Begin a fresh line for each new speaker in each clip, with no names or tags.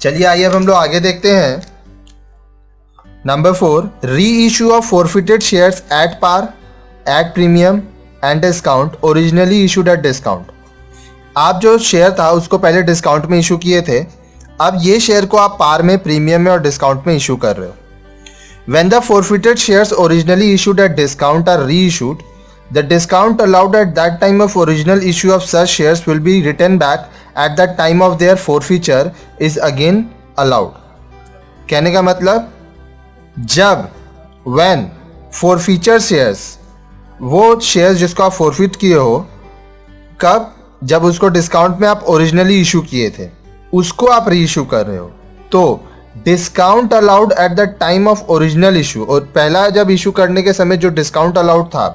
चलिए आइए अब हम लोग आगे देखते हैं। Number 4, reissue of forfeited shares at par, at premium and discount originally issued at discount. आप जो शेयर था उसको पहले डिस्काउंट में इशू किए थे, अब ये शेयर को आप पार में, प्रीमियम में और डिस्काउंट में इशू कर रहे हो। When the forfeited shares originally issued at discount are reissued, the discount allowed at that time of original issue of such shares will be written back at the time of their forfeiture is again allowed. कहने का मतलब जब when forfeiture shares, वो shares जिसको आप forfeit किए हो, कब? जब उसको डिस्काउंट में आप ओरिजिनली इशू किए थे, उसको आप री इशू कर रहे हो। तो discount allowed at the time of original issue, और पहला जब इशू करने के समय जो डिस्काउंट अलाउड था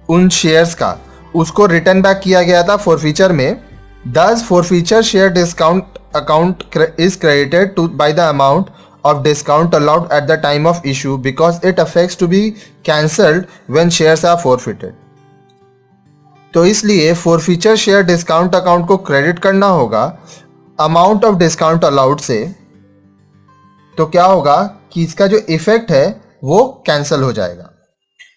उन शेयर्स का, उसको रिटर्न बैक किया गया था फॉरफीचर में। दस forfeiture share discount account is credited to by the amount of discount allowed at the time of issue because it affects to be cancelled when shares are forfeited. तो इसलिए forfeiture share discount account को credit करना होगा amount of discount allowed से। तो क्या होगा कि इसका जो इफेक्ट है वो कैंसल हो जाएगा।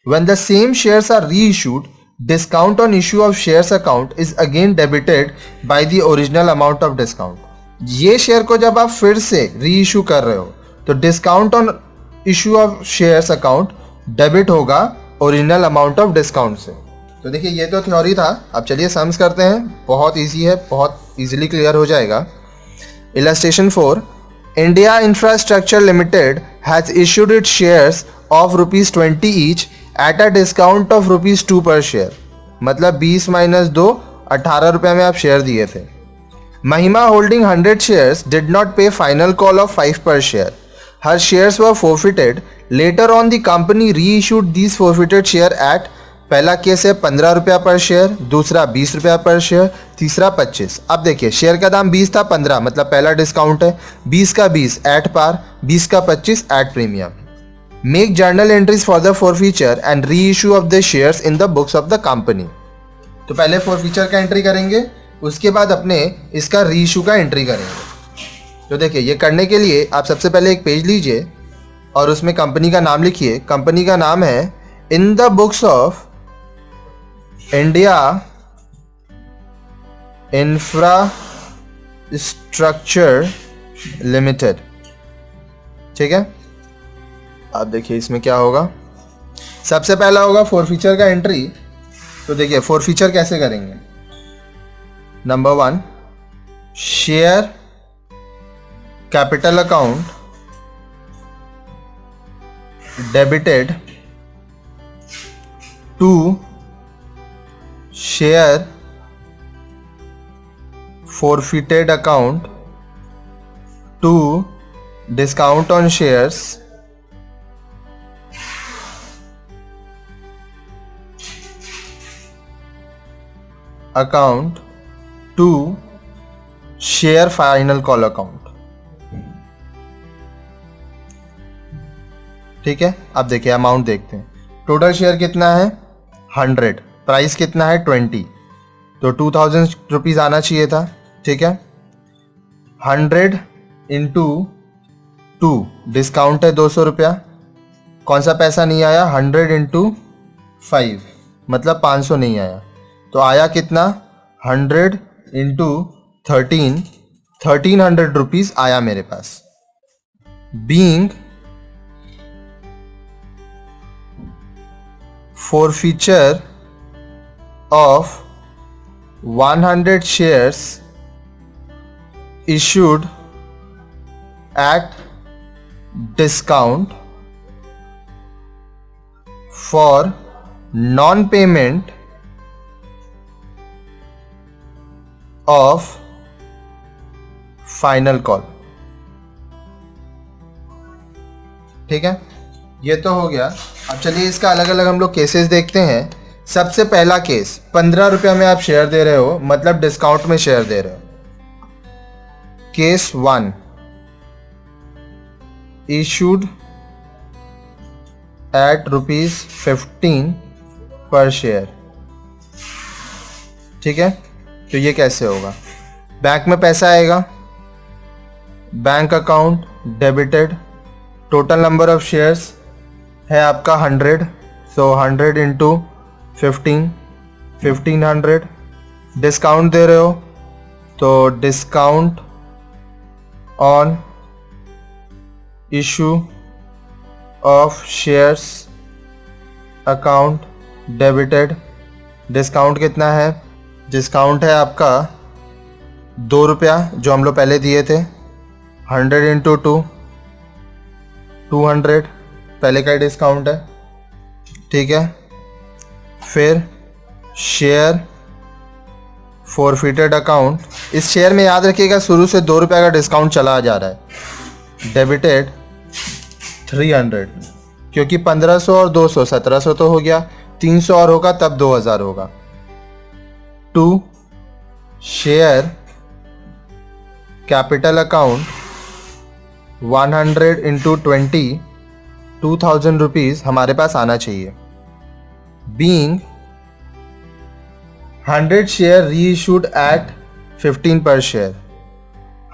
When the same shares are reissued, discount on issue of shares account is again debited by the original amount of discount. ये शेयर को जब आप फिर से री इशू कर रहे हो तो discount on issue of shares account debit होगा ओरिजिनल अमाउंट ऑफ डिस्काउंट से। तो देखिए ये तो थ्योरी था, अब चलिए सम्स करते हैं। बहुत इजी है, बहुत इजीली क्लियर हो जाएगा। Illustration 4, India Infrastructure Limited has issued its shares of ₹20 each at a discount of ₹2 per share। मतलब 20 - 2 18 रुपये में आप शेयर दिए थे। Mahima holding 100 shares did not pay final call of 5 per share. Her shares were forfeited. Later on the company reissued these forfeited share at, पहला case है 15 रुपया पर शेयर, दूसरा 20 रुपया पर शेयर, तीसरा 25। अब देखिए शेयर का दाम 20 था, 15 मतलब पहला डिस्काउंट है, 20 का 20 एट पार, 20 का 25 at premium. Make journal entries for the forfeiture and reissue of the shares in the books of the company. तो पहले फॉरफीचर का एंट्री करेंगे, उसके बाद अपने इसका री इशू का एंट्री करेंगे। तो देखिए ये करने के लिए आप सबसे पहले एक पेज लीजिए और उसमें कंपनी का नाम लिखिए। कंपनी का नाम है इन the books of India infrastructure limited. ठीक है, अब देखिए इसमें क्या होगा। सबसे पहला होगा फॉरफीचर का एंट्री। तो देखिए फॉरफीचर कैसे करेंगे। Number 1, share capital account debited to share forfeited account to discount on shares account to share final call account। ठीक है, अब देखिए अमाउंट देखते हैं। टोटल शेयर कितना है 100, प्राइस कितना है 20, तो 2000 रुपीज़ आना चाहिए था। ठीक है, 100 × 2 डिस्काउंट है 200 रुपया, कौन सा पैसा नहीं आया 100 × 5 मतलब 500 नहीं आया, तो आया कितना 100 × 13 1300 रुपीज़ आया मेरे पास। Being forfeiture of 100 shares issued at discount for non-payment of final call। ठीक है, ये तो हो गया। अब चलिए इसका अलग अलग हम लोग केसेस देखते हैं। सबसे पहला केस 15 रुपया में आप शेयर दे रहे हो, मतलब डिस्काउंट में शेयर दे रहे हो। केस 1, इशूड एट ₹15 पर शेयर। ठीक है, तो ये कैसे होगा। बैंक में पैसा आएगा, bank account debited, total number of shares है आपका 100, सो 100 इंटू 15, 1500। डिस्काउंट दे रहे हो तो discount on issue of shares account debited. Discount कितना है? डिस्काउंट है आपका 2 रुपया जो हम लोग पहले दिए थे। 100 इंटू 2, 200 पहले का डिस्काउंट है, ठीक है। फिर शेयर फॉरफिटेड अकाउंट, इस शेयर में याद रखिएगा शुरू से 2 रुपये का डिस्काउंट चला जा रहा है। डेबिटेड 300, क्योंकि 1500 और 200 1700 तो हो गया, 300 और होगा तब 2000 होगा। 2 share capital account 100 into 20, 2000 rupees हमारे पास आना चाहिए। बीइंग 100 शेयर रीइशूड एट 15 पर शेयर,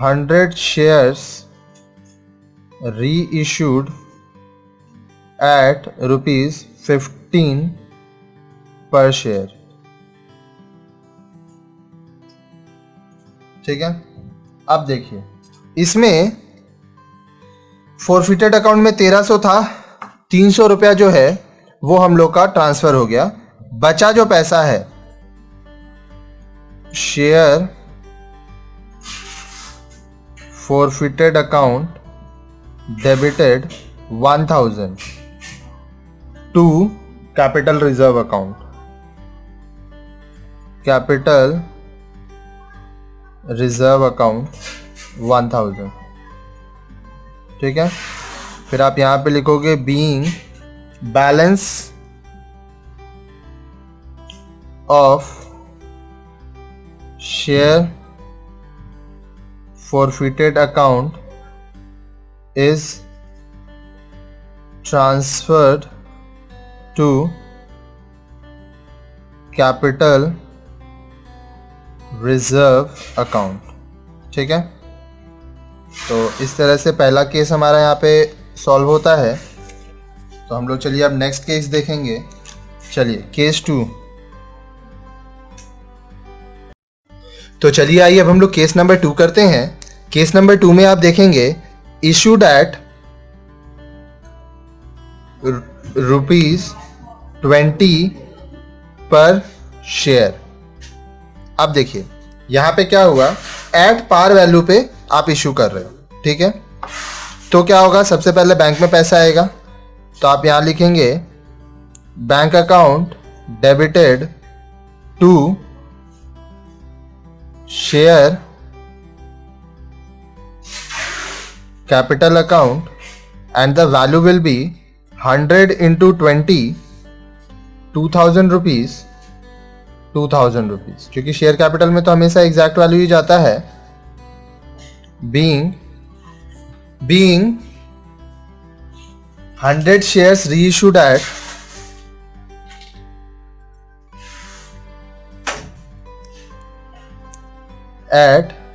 100 शेयर्स रीइशूड एट ₹15 पर शेयर, ठीक है। अब देखिए इसमें फॉरफिटेड अकाउंट में 1300 था, 300 रुपया जो है वो हम लोग का ट्रांसफर हो गया। बचा जो पैसा है share forfeited account debited 1000 to capital reserve account, capital reserve account 1000, ठीक है। फिर आप यहां पे लिखोगे being balance of share forfeited account is transferred to capital reserve account, ठीक है। तो इस तरह से पहला केस हमारा यहाँ पे सॉल्व होता है। तो हम लोग चलिए अब नेक्स्ट केस देखेंगे। चलिए केस 2। तो चलिए आइए अब हम लोग केस नंबर 2 करते हैं। केस नंबर 2 में आप देखेंगे issued at ₹20 पर शेयर। अब देखिए यहां पे क्या हुआ, एट पार वैल्यू पे आप इशू कर रहे हो, ठीक है। तो क्या होगा, सबसे पहले बैंक में पैसा आएगा, तो आप यहां लिखेंगे bank account debited to share capital account and the value will be 100 into 20, 2000 rupees, 2000 rupees, क्योंकि शेयर कैपिटल में तो हमेशा एग्जैक्ट वैल्यू ही जाता है। being 100 shares reissued at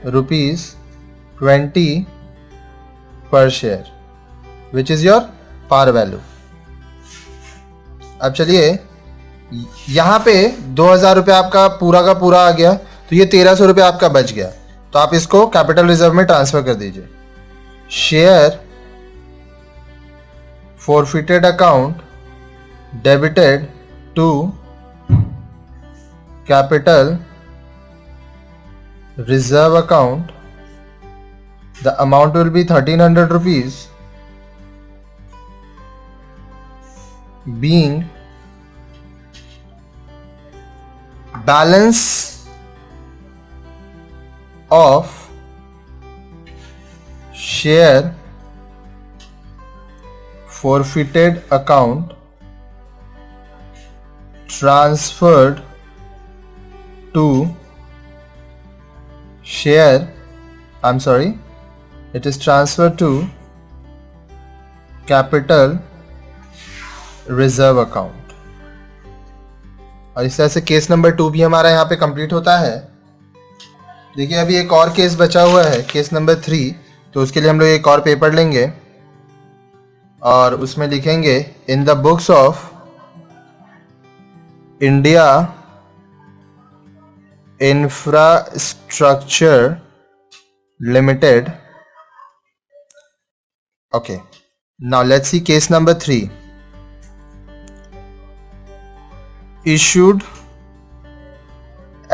₹20 per share which is your par value. अब चलिए यहां पे 2000 रुपये आपका पूरा का पूरा आ गया, तो ये 1300 रुपये आपका बच गया, तो आप इसको कैपिटल रिजर्व में ट्रांसफर कर दीजिए। Share forfeited account debited to capital reserve account, the amount will be 1300 rupees, being balance of share forfeited account transferred to share, I'm sorry, it is transferred to capital reserve account। और इस तरह से case number 2 भी हमारा यहाँ पे complete होता है। देखिए अभी एक और केस बचा हुआ है, केस नंबर 3, तो उसके लिए हम लोग एक और पेपर लेंगे और उसमें लिखेंगे इन the books of India infrastructure limited. Okay, now let's see case number 3. Issued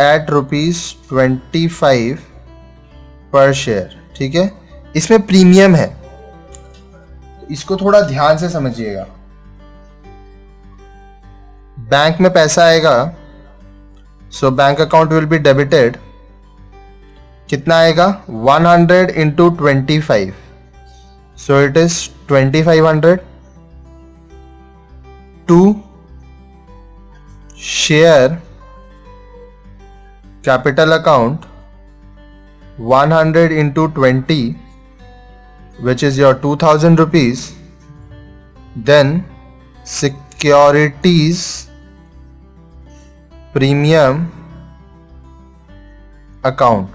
at ₹25 per share. ठीक है, इसमें प्रीमियम है, इसको थोड़ा ध्यान से समझिएगा. बैंक में पैसा आएगा, so bank account will be debited. कितना आएगा? 100 into 25. So it is 2500 to share capital account 100 into 20, which is your 2000 rupees. Then securities premium account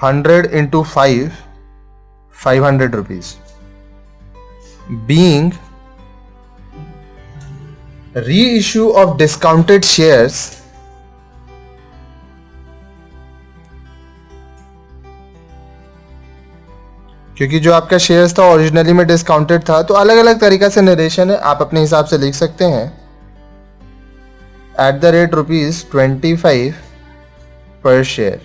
100 into 5, 500 rupees, being reissue of discounted shares क्योंकि जो आपका shares था originally में discounted था, तो अलग अलग तरीका से नरेशन है, आप अपने हिसाब से लिख सकते हैं. at the rate ₹25 per share.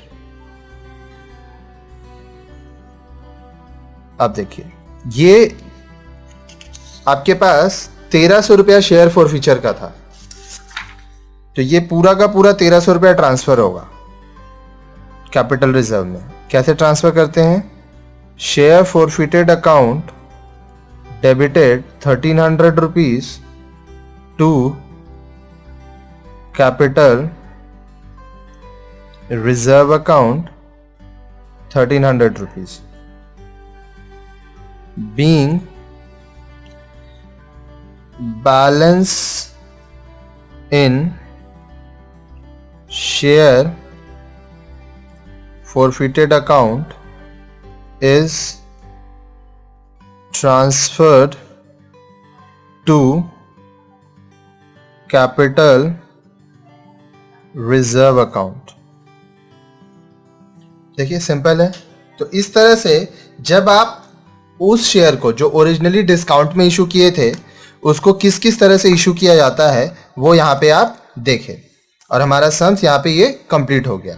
अब देखिए, ये आपके पास 1300 रुपया शेयर फॉर फीचर का था, तो ये पूरा का पूरा 1300 रुपया ट्रांसफर होगा कैपिटल रिजर्व में. कैसे ट्रांसफर करते हैं? Share forfeited account debited 1300 rupees to capital reserve account 1300 rupees being balance in share forfeited account is transferred to capital reserve account. देखिए सिंपल है. तो इस तरह से जब आप उस शेयर को जो ओरिजिनली डिस्काउंट में इशू किए थे उसको किस किस तरह से इशू किया जाता है वो यहाँ पे आप देखें, और हमारा सम्स यहाँ पे ये कंप्लीट हो गया.